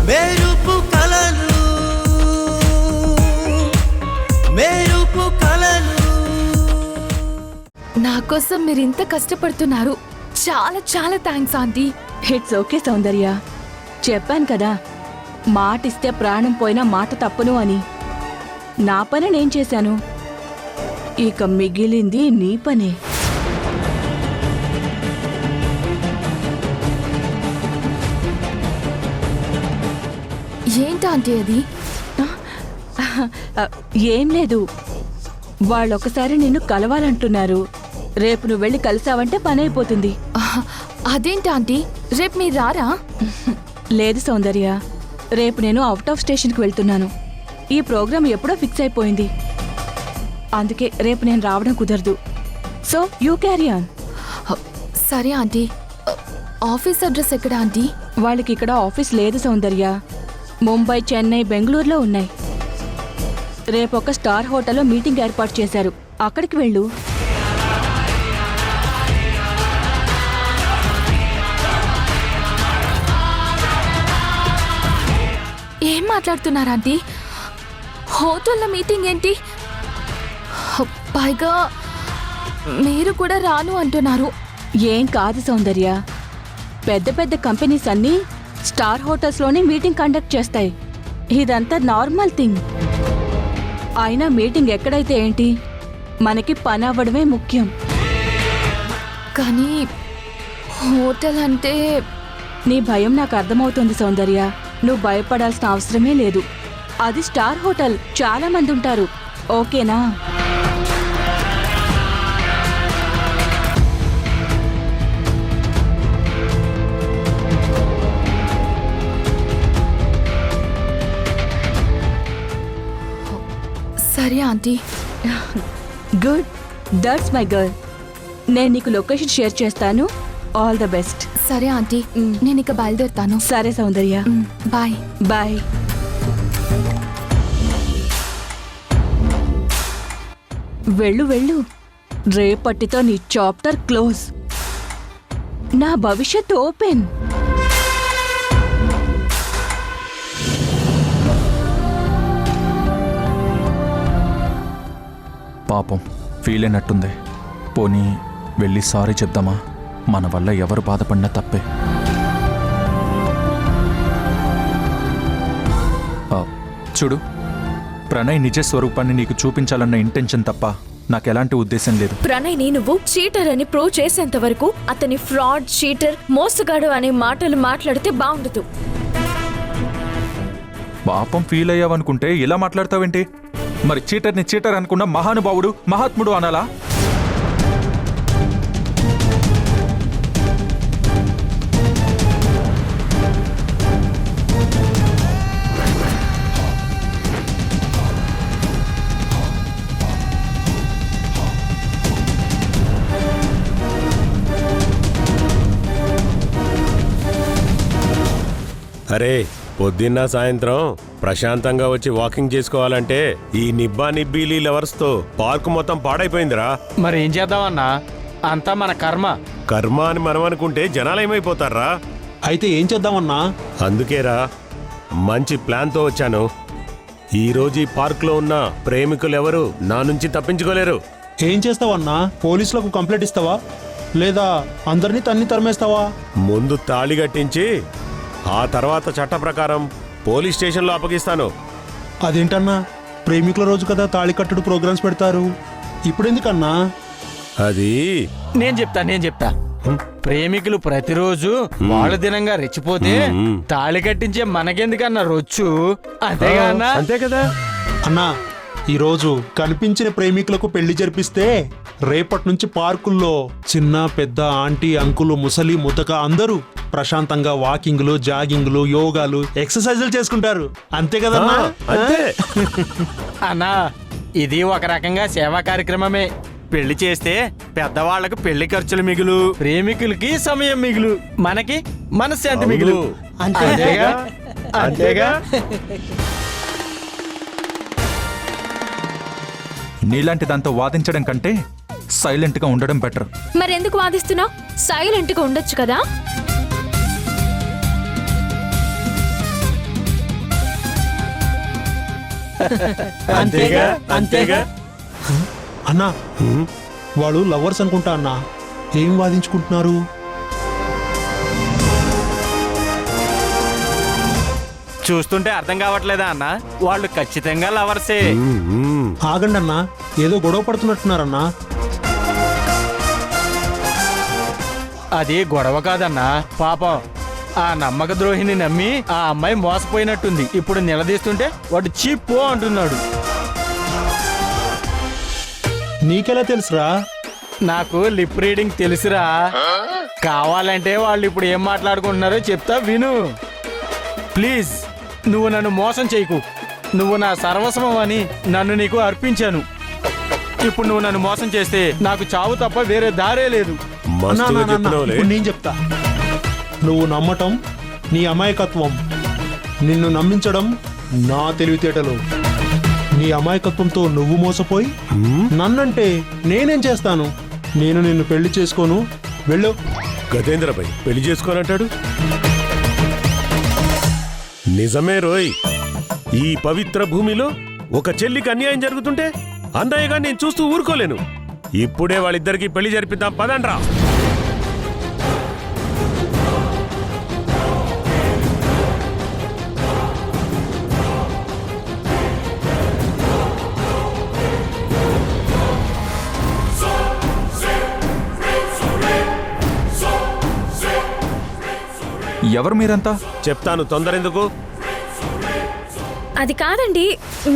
మెరుపు కలలు మెరుపు కలలు. నా కోసం మీరు ఇంత కష్టపడుతున్నారు. చాలా చాలా థ్యాంక్స్ ఆంటీ. ఇట్స్ ఓకే సౌందర్య, చెప్పాను కదా మాటిస్తే ప్రాణం పోయినా మాట తప్పును అని. నా పని నేను చేశాను, ఇక మిగిలింది నీ పనే. ఏంటి ఆంటీ అది? ఏం లేదు, వాళ్ళొకసారి నిన్ను కలవాలంటున్నారు. రేపు నువ్వు వెళ్ళి కలిసావంటే పని అయిపోతుంది. అదేంటి ఆంటీ, రేపు మీరు రారా? లేదు సౌందర్య, రేపు నేను అవుట్ ఆఫ్ స్టేషన్కి వెళ్తున్నాను. ఈ ప్రోగ్రాం ఎప్పుడో ఫిక్స్ అయిపోయింది, అందుకే రేపు నేను రావడం కుదరదు. So you carry on. సరే ఆంటీ. ఆఫీస్ అడ్రస్ ఎక్కడ ఆంటీ? వాళ్ళకి ఇక్కడ ఆఫీస్ లేదు సౌందర్య, ముంబై, చెన్నై, బెంగళూరులో ఉన్నాయి. రేపు ఒక స్టార్ హోటల్లో మీటింగ్ ఏర్పాటు చేశారు, అక్కడికి వెళ్ళు. ఏం మాట్లాడుతున్నారు ఆంటీ? హోటల్లో మీటింగ్ ఏంటి? పైగా మీరు కూడా రాను అంటున్నారు. ఏం కాదు సౌందర్య, పెద్ద పెద్ద కంపెనీస్ అన్నీ స్టార్ హోటల్స్లోనే మీటింగ్ కండక్ట్ చేస్తాయి. ఇదంతా నార్మల్ థింగ్. అయినా మీటింగ్ ఎక్కడైతే ఏంటి, మనకి పని అవ్వడమే ముఖ్యం. కానీ హోటల్ అంటే... నీ భయం నాకు అర్థమవుతుంది సౌందర్య, నువ్వు భయపడాల్సిన అవసరమే లేదు. అది స్టార్ హోటల్, చాలా మంది ఉంటారు, ఓకేనా? సరే aunty. Good, that's my girl. నేను నీకు లొకేషన్ షేర్ చేస్తాను. All the best. సరే ఆంటీ, నేను ఇక బయలుదేరుతాను. సరే సౌందర్య, బాయ్. బాయ్. వెళ్ళు వెళ్ళు, రేపటితో నీ చాప్టర్ క్లోజ్. నా భవిష్యత్ ఓపెన్. పాపం ఫీల్ అయినట్టుంది. పోనీ వెళ్ళి సారీ చెప్దామా? మన వల్ల ఎవరు బాధపడినా తప్పే. చూడు, ప్రణయ్ నిజ స్వరూపాన్ని నీకు చూపించాలన్న ఇంటెన్షన్ తప్ప నాకెలాంటి ఉద్దేశం లేదు. ప్రణయ్ని నువ్వు చీటర్ అని ప్రూవ్ చేసేంత వరకు అతని ఫ్రాడ్, చీటర్, మోసగాడు అనే మాటలు మాట్లాడితే బాగుండదు. పాపం ఫీల్ అయ్యావనుకుంటే ఇలా మాట్లాడతావేంటి? మరి చీటర్ని చీటర్ అనుకున్న మహానుభావుడు, మహాత్ముడు అనాలా? అరే, పొద్దున్న సాయంత్రం ప్రశాంతంగా వచ్చి వాకింగ్ చేసుకోవాలంటే ఈ నిబ్బా నిబ్బీలీ లవర్స్తో పార్కు మొత్తం పాడైపోయిందిరా. మరి ఏం చేద్దామన్నా, అంతా మన కర్మ. కర్మ అని మనం అనుకుంటే జనాలేమైపోతారా? అయితే ఏం చేద్దామన్నా? అందుకేరా మంచి ప్లాన్తో వచ్చాను. ఈరోజు ఈ పార్కులో ఉన్న ప్రేమికులెవరు నా నుంచి తప్పించుకోలేరు. ఏం చేస్తావన్నా? పోలీసులకు కంప్లైంట్ ఇస్తావా, లేదా అందరినీ తన్ని తరిమేస్తావా? ముందు తాళి కట్టించి ఆ తర్వాత చట్ట ప్రకారం పోలీస్ స్టేషన్లో అప్పగిస్తాను. అదేంటన్నా, ప్రేమికుల రోజు కదా తాళి కట్టుడు ప్రోగ్రామ్స్ పెడతారు, ఇప్పుడెందుకన్నా? అది నేను చెప్తా. ప్రేమికులు ప్రతిరోజు వాళ్ళ దినంగా రెచ్చిపోతే తాళి కట్టించే మనకెందుకన్నా రొచ్చు? అంతేగా అన్నా? అంతే కదా అన్నా, ఈరోజు కనిపించిన ప్రేమికులకు పెళ్లి జరిపిస్తే రేపటి నుంచి పార్కుల్లో చిన్న పెద్ద, ఆంటీ, అంకులు, ముసలి, ముతక అందరూ ప్రశాంతంగా వాకింగ్లు, జాగింగ్లు, యోగాలు, ఎక్సర్సైజులు చేసుకుంటారు. అంతే కదన్నా? అంతే అన్నా, ఇది ఒక రకంగా సేవా కార్యక్రమమే. పెళ్లి చేస్తే పెద్దవాళ్లకు పెళ్లి ఖర్చులు మిగులు, ప్రేమికులకి సమయం మిగులు, మనకి మనశ్శాంతి మిగులు. అంతేగా? నీలాంటి దాంతో వాదించడం కంటే సైలెంట్గా ఉండడం బెటర్. మరెందుకు వాదిస్తున్నావు? సైలెంట్గా ఉండొచ్చు కదా. అంతేగా అంతేగా. అన్నా వాళ్ళు లవర్స్ అనుకుంటా అన్నా. ఏం వాదించుకుంటున్నారు? చూస్తుంటే అర్థం కావట్లేదా అన్న? వాళ్ళు ఖచ్చితంగా లవర్సే. ఆగండి అన్నా, ఏదో గొడవ పడుతున్నట్టున్నారన్నా. అది గొడవ కాదన్నా, పాపం ఆ నమ్మక ద్రోహిని నమ్మి ఆ అమ్మాయి మోసపోయినట్టుంది. ఇప్పుడు నిలదీస్తుంటే వాడు చీపో అంటున్నాడు. నీకెలా తెలుసురా? నాకు లిప్ రీడింగ్ తెలుసురా. కావాలంటే వాళ్ళు ఇప్పుడు ఏం మాట్లాడుకుంటున్నారో చెప్తా విను. ప్లీజ్, నువ్వు నన్ను మోసం చేయకు. నువ్వు నా సర్వస్వం అని నన్ను నీకు అర్పించాను. ఇప్పుడు నువ్వు నన్ను మోసం చేస్తే నాకు చావు తప్ప వేరే దారే లేదు. అన్నా, అన్నా, అన్నా, ఇప్పుడు నేను చెప్తా. నువ్వు నమ్మటం నీ అమాయకత్వం, నిన్ను నమ్మించడం నా తెలివితేటలు. నీ అమాయకత్వంతో నువ్వు మోసపోయి నన్నంటే నేనేం చేస్తాను? నేను నిన్ను పెళ్లి చేసుకోను, వెళ్ళు. గజేంద్రపై పెళ్లి చేసుకోనంటాడు. నిజమే రోయ్, ఈ పవిత్ర భూమిలో ఒక చెల్లికి అన్యాయం జరుగుతుంటే అన్నయ్యగా నేను చూస్తూ ఊరుకోలేను. ఇప్పుడే వాళ్ళిద్దరికి పెళ్లి జరిపిద్దాం, పదండ్రా. ఎవరు మీరంతా? చెప్తాను, తొందరెందుకు? అది కాదండి,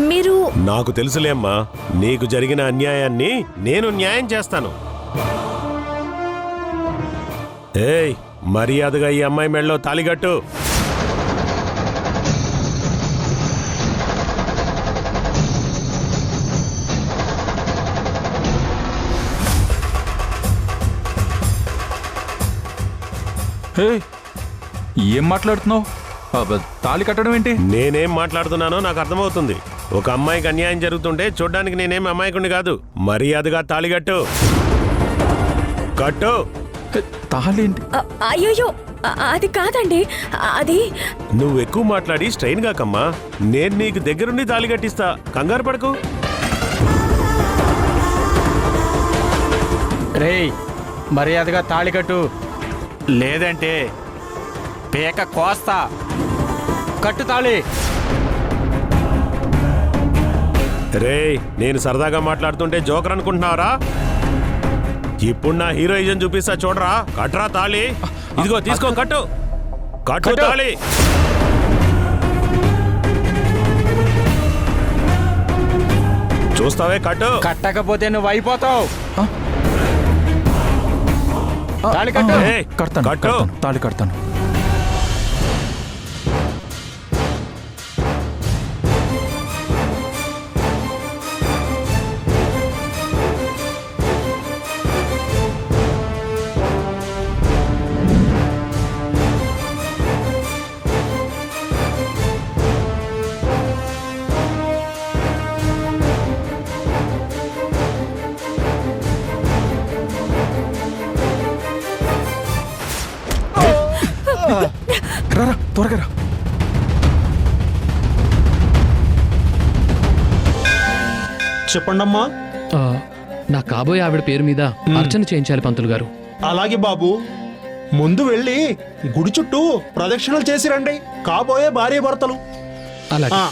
మీరు నాకు తెలుసులే అమ్మా, నీకు జరిగిన అన్యాయాన్ని నేను న్యాయం చేస్తాను. ఏయ్, మర్యాదగా ఈ అమ్మాయి మెళ్ళలో తాళిగట్టు. హే, ఏం మాట్లాడుతున్నావు? తాళి కట్టడం ఏంటి? నేనేం మాట్లాడుతున్నానో నాకు అర్థమవుతుంది. ఒక అమ్మాయికి అన్యాయం జరుగుతుంటే చూడ్డానికి నేనేం అమాయకుడిని కాదు. మర్యాదగా తాళిగట్టు. కట్టు. తాళి ఏంటి? అయ్యో అది కాదండి, అది నువ్వు ఎక్కువ మాట్లాడి స్ట్రెయిన్ కాకమ్మా. నేను నీకు దగ్గరుండి తాళి కట్టిస్తా, కంగారు పడకు. రేయ్, మర్యాదగా తాళి కట్టు, లేదంటే పేక కోస్తా. కట్టు తాళి. రేయ్, నేను సరదాగా మాట్లాడుతుంటే జోకర్ అనుకుంటున్నావరా? ఇప్పుడు నా హీరోయిజం చూపిస్తా, చూడరా. కట్రా తాళి. ఇదిగో తీసుకో, కట్టు. కట్టు తాళి. చూస్తావే, కట్టు. కట్టకపోతే నువ్వు అయిపోతావు. తాళి కట్టు. ఏయ్, కడతాను, కట్టు. కడతాను, తాళి కడతాను. రారా, త్వరగా రా. చెప్పండమ్మా. నా కాబోయే ఆవిడ పేరు మీద అర్చన చేయించాలి పంతులు గారు. అలాగే బాబు, ముందు వెళ్ళి గుడి చుట్టూ ప్రదక్షిణలు చేసి రండి, కాబోయే భార్య భర్తలు. అలాగే. ఆ,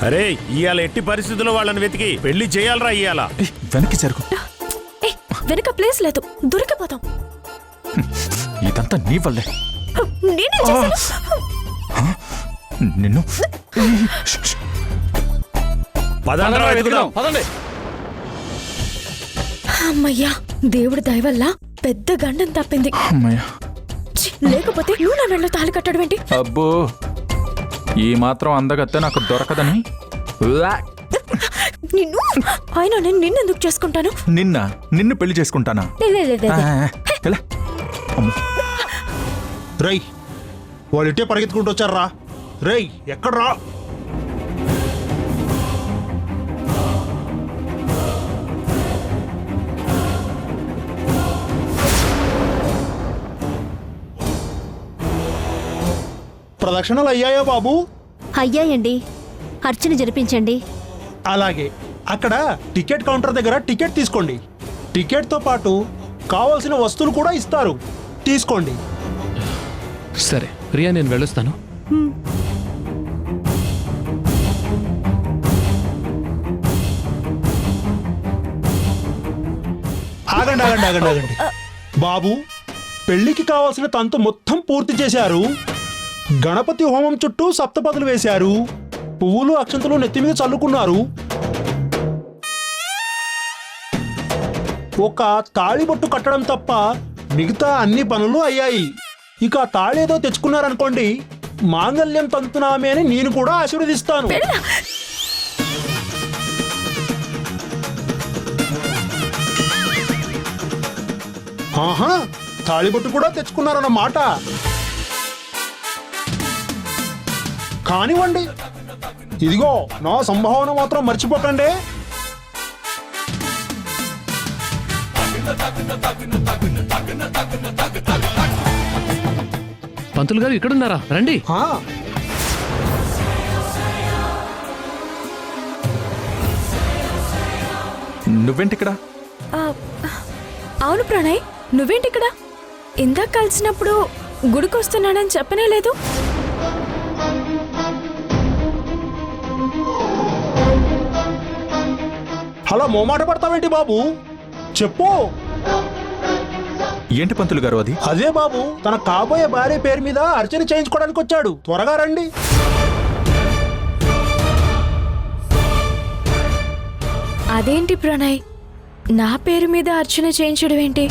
అరే ఇవాళ ఎట్టి పరిస్థితుల్లో వాళ్ళని వెతికి పెళ్లి చేయాలరా ఇవాళ. ఏయ్, వెనక్కి జరుగు. ఏ వెనక ప్లేస్ లేదు, దొరికిపోతాం. ఇదంతా నీ వల్లే. నేనే చేశాను. నిన్ను పదండ్రా వెతుకుదాం. పదండి. అమ్మయ్యా, దేవుడి దయ వల్ల పెద్ద గండం తప్పింది. అమ్మయ్య. ఛీ, లేకపోతే నువ్వు నా మెడలో తాళి కట్టడం ఏంటి? అబ్బో, ఈ మాత్రం అందగత్తే నాకు దొరకదని. నిన్ను అయినా నేను నిన్నెందుకు చేసుకుంటాను? నిన్ను పెళ్లి చేసుకుంటానా? ఎలా? అమ్మో. రై వాళ్ళు ఇట్టే పరిగెత్తుకుంటూ వచ్చారా? రేయ్ ఎక్కడ్రా? ప్రదక్షిణలు అయ్యాయా బాబు? అయ్యాయండి. అర్చన జరిపించండి. అలాగే అక్కడ టికెట్ కౌంటర్ దగ్గర టికెట్ తీసుకోండి. టికెట్తో పాటు కావాల్సిన వస్తువులు కూడా ఇస్తారు, తీసుకోండి. సరే ప్రియా, నేను వెళ్ళొస్తాను. ఆగండి ఆగండి ఆగండి ఆగండి బాబు, పెళ్లికి కావాల్సిన తంతు మొత్తం పూర్తి చేశారు. గణపతి హోమం చుట్టూ సప్తపదులు వేశారు. పువ్వులు అక్షంతలు నెత్తి మీద చల్లుకున్నారు. ఒక తాళిబొట్టు కట్టడం తప్ప మిగతా అన్ని పనులు అయ్యాయి. ఇక తాళేదో తెచ్చుకున్నారనుకోండి, మాంగళ్యం తంతునామే అని నేను కూడా ఆశీర్వదిస్తాను. ఆహా, తాళిబొట్టు కూడా తెచ్చుకున్నారన్నమాట. కానివ్వండి, ఇదిగో నా సంభావన మాత్రం మర్చిపోకండి. పంతులు గారు ఇక్కడున్నారా? రండి. ఆ, నువ్వేంటి ఇక్కడ? ఆ, అవును ప్రణయ్, నువ్వేంటి ఇక్కడ? ఇందాక కలిసినప్పుడు గుడికొస్తున్నానని చెప్పనే లేదు. అలా మోమాట పడతావేంటి బాబు? చెప్పు. ఏంటి పంతులు గారు అది? అదే బాబు, తన కాబోయే భార్య పేరు మీద అర్చన చేయించుకోవడానికి వచ్చాడు. త్వరగా రండి. అదేంటి ప్రణయ్, నా పేరు మీద అర్చన చేయించడం ఏంటి?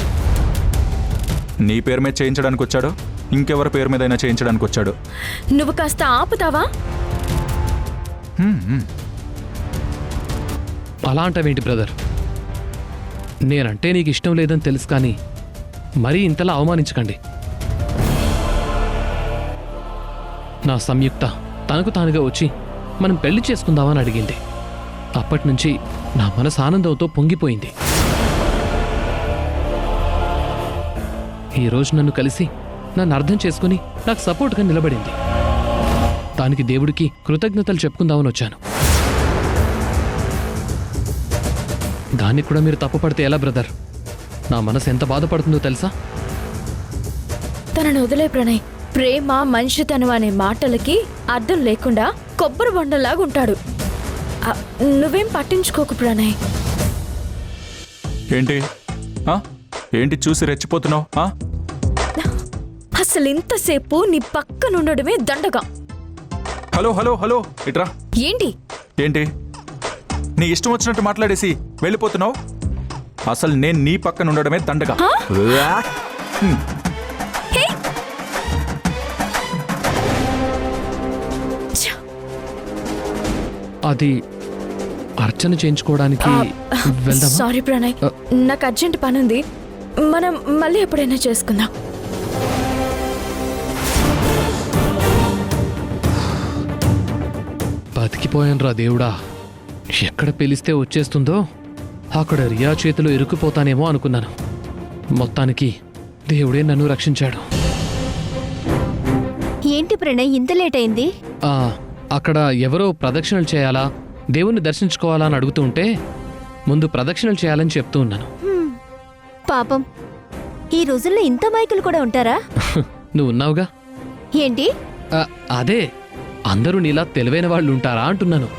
నీ పేరు మీద చేయించడానికి వచ్చాడు, ఇంకెవరి పేరు మీద అయినా చేయించడానికి వచ్చాడు. నువ్వు కాస్త ఆపుతావా? అలా అంటావేంటి బ్రదర్? నేనంటే నీకు ఇష్టం లేదని తెలుసు, కానీ మరీ ఇంతలా అవమానించకండి. నా సంయుక్త తనకు తానుగా వచ్చి మనం పెళ్లి చేసుకుందామని అడిగింది. అప్పటి నుంచి నా మనసు ఆనందంతో పొంగిపోయింది. ఈరోజు నన్ను కలిసి నన్ను అర్థం చేసుకుని నాకు సపోర్ట్గా నిలబడింది. దానికి దేవుడికి కృతజ్ఞతలు చెప్పుకుందామని వచ్చాను. దానికి కూడా మీరు తప్పుపడితే ఎలా బ్రదర్? నా మనసు ఎంత బాధపడుతుందో తెలుసా? తనను వదిలే ప్రణయ్. ప్రేమ మనిషితనం అనే మాటలకి అర్థం లేకుండా కొబ్బరి బొండలాగా ఉంటాడు. నువ్వేం పట్టించుకోకు ప్రణయ్. ఏంటి ఏంటి చూసి రెచ్చిపోతున్నావు? అసలు ఇంతసేపు నీ పక్కనుండడమే దండగా. హలో హలో హలో, ఇట్రా. ఏంటి ఏంటి నీ ఇష్టం వచ్చినట్టు మాట్లాడేసి వెళ్ళిపోతున్నావు? అసలు నేను నీ పక్కన ఉండడమే దండగా. హే! అది అర్చన చేయించుకోవడానికి వెళ్దామా? సారీ ప్రణయ్, నాకు అర్జెంట్ పని ఉంది. మనం మళ్ళీ ఎప్పుడైనా చేసుకుందాం. బతికిపోయానురా దేవుడా. ఎక్కడ పిలిస్తే వచ్చేస్తుందో అక్కడ రియా చేతిలో ఇరుక్కుపోతానేమో అనుకున్నాను. మొత్తానికి దేవుడే నన్ను రక్షించాడు. ఏంటి ప్రణయ్, ఇంత లేట్ అయింది? అక్కడ ఎవరో ప్రదక్షిణలు చేయాలా, దేవుణ్ణి దర్శించుకోవాలా అని అడుగుతూ ఉంటే ముందు ప్రదక్షిణలు చేయాలని చెప్తూ ఉన్నాను. పాపం, ఈ రోజుల్లో ఇంత మైకులు కూడా ఉంటారా? నువ్వు ఉన్నావుగా. ఏంటి? అదే, అందరూ నీలా తెలివైన వాళ్ళు ఉంటారా అంటున్నాను.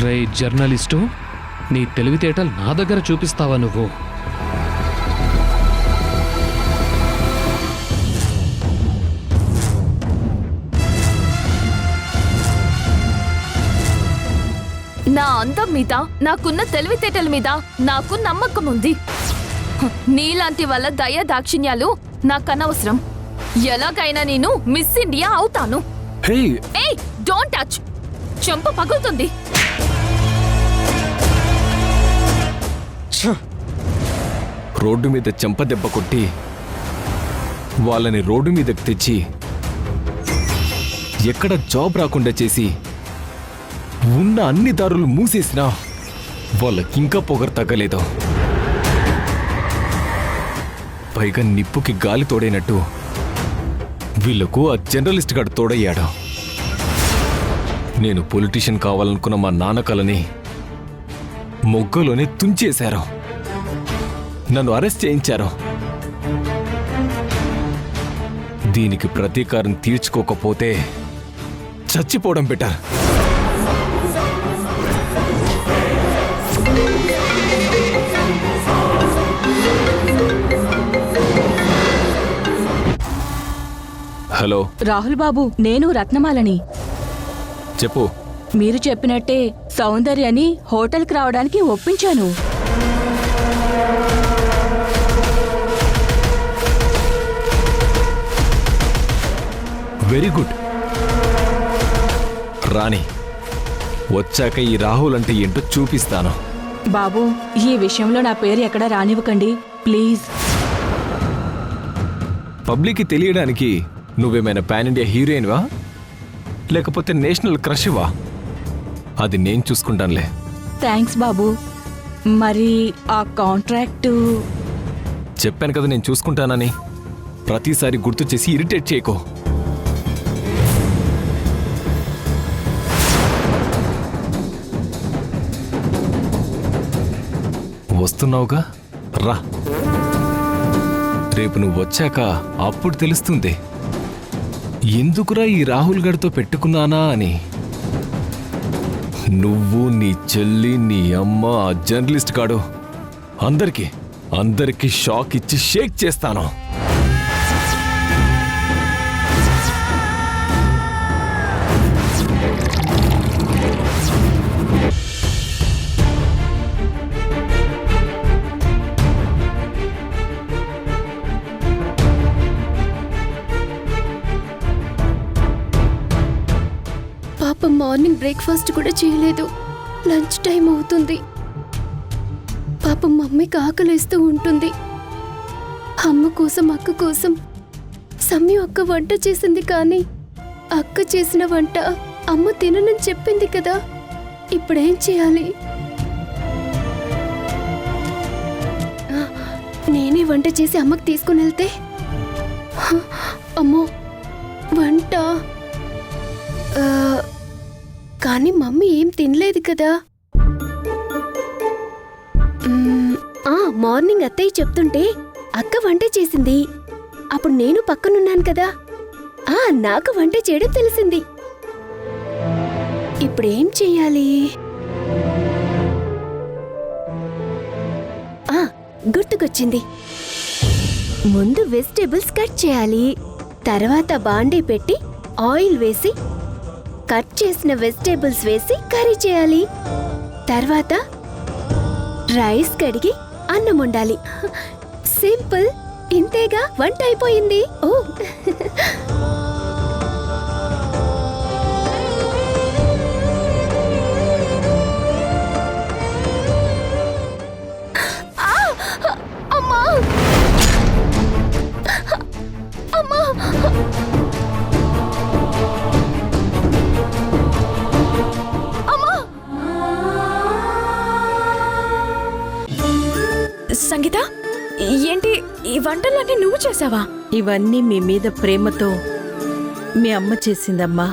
రే జర్నలిస్టు, నీ తెలివితేటలు నా దగ్గర చూపిస్తావా నువ్వు? నా అందం మీద, నాకున్న తెలివితేటల మీద నాకు నమ్మకం ఉంది. నీలాంటి వాళ్ళ దయ దాక్షిణ్యాలు నాకు అనవసరం. ఎలాగైనా నేను మిస్ ఇండియా అవుతాను. ఏయ్, డోంట్ టచ్. చెంప పగులుతుంది. రోడ్డు మీద చెంప దెబ్బ కొట్టి వాళ్ళని రోడ్డు మీదకి తెచ్చి ఎక్కడ జాబ్ రాకుండా చేసి ఉన్న అన్ని దారులు మూసేసినా వాళ్ళకింకా పొగరు తగ్గలేదు. పైగా నిప్పుకి గాలి తోడైనట్టు వీళ్లకు ఆ జర్నలిస్ట్ గాడు తోడయ్యాడు. నేను పొలిటీషియన్ కావాలనుకున్న మా నాన్నకలని మొగ్గలోనే తుంచేశారు. నన్ను అరెస్ట్ చేయించారు. దీనికి ప్రతీకారం తీర్చుకోకపోతే చచ్చిపోవడం బెటర్. హలో రాహుల్ బాబు, నేను రత్నమాలని. చెప్పు. మీరు చెప్పినట్టే సౌందర్యని హోటల్కి రావడానికి ఒప్పించాను. Very good. రాణి వచ్చాక ఈ రాహుల్ అంటే ఏంటో చూపిస్తాను. బాబు, ఈ విషయంలో నా పేరు ఎక్కడ రానివ్వకండి ప్లీజ్. పబ్లిక్కి తెలియడానికి నువ్వేమైనా పాన్ ఇండియా హీరోయిన్వా లేకపోతే నేషనల్ క్రష్వా? అది నేను చూసుకుంటానులే. థ్యాంక్స్ బాబు. మరి ఆ కాంట్రాక్టు? చెప్పాను కదా నేను చూసుకుంటానని. ప్రతిసారి గుర్తు చేసి ఇరిటేట్ చేయకో. వస్తున్నావుగా, రా. రేపు నువ్వు వచ్చాక అప్పుడు తెలుస్తుంది ఎందుకురా ఈ రాహుల్ గడితో పెట్టుకున్నానా అని. నువ్వు, నీ చెల్లి, నీ అమ్మ, ఆ జర్నలిస్ట్ గాడు అందరికీ షాక్ ఇచ్చి షేక్ చేస్తాను. పాప మార్నింగ్ బ్రేక్ఫాస్ట్ కూడా చేయలేదు. లంచ్ టైం అవుతుంది. పాపం మమ్మీకి ఆకలిస్తూ ఉంటుంది. అమ్మ కోసం, అక్క కోసం సమ్యు అక్క వంట చేసింది, కానీ అక్క చేసిన వంట అమ్మ తిననని చెప్పింది కదా. ఇప్పుడేం చేయాలి? నేనే వంట చేసి అమ్మకి తీసుకుని వెళ్తే? అమ్మో, వంట కానీ మమ్మీ ఏం తినలేదు కదా. మార్నింగ్ అత్తయ్య చెప్తుంటే అక్క వంట చేసింది. అప్పుడు నేను పక్కనున్నాను కదా. నాకు వంట చేయడం తెలిసింది. ఇప్పుడేం చెయ్యాలి? గుర్తుకొచ్చింది. ముందు వెజిటేబుల్స్ కట్ చేయాలి. తర్వాత బాండీ పెట్టి ఆయిల్ వేసి కట్ చేసిన వెజిటేబుల్స్ వేసి కర్రీ చేయాలి. తర్వాత రైస్ కడిగి అన్నం వండాలి. సింపుల్. ఇంతేగా, వంట అయిపోయింది. ఓ అమ్మా, అమ్మా, సంగీత, ఏంటి ఈ వంటలన్నీ నువ్వు చేసావా? ఇవన్నీ మీ మీద ప్రేమతో మీ అమ్మ చేసిందమ్మా.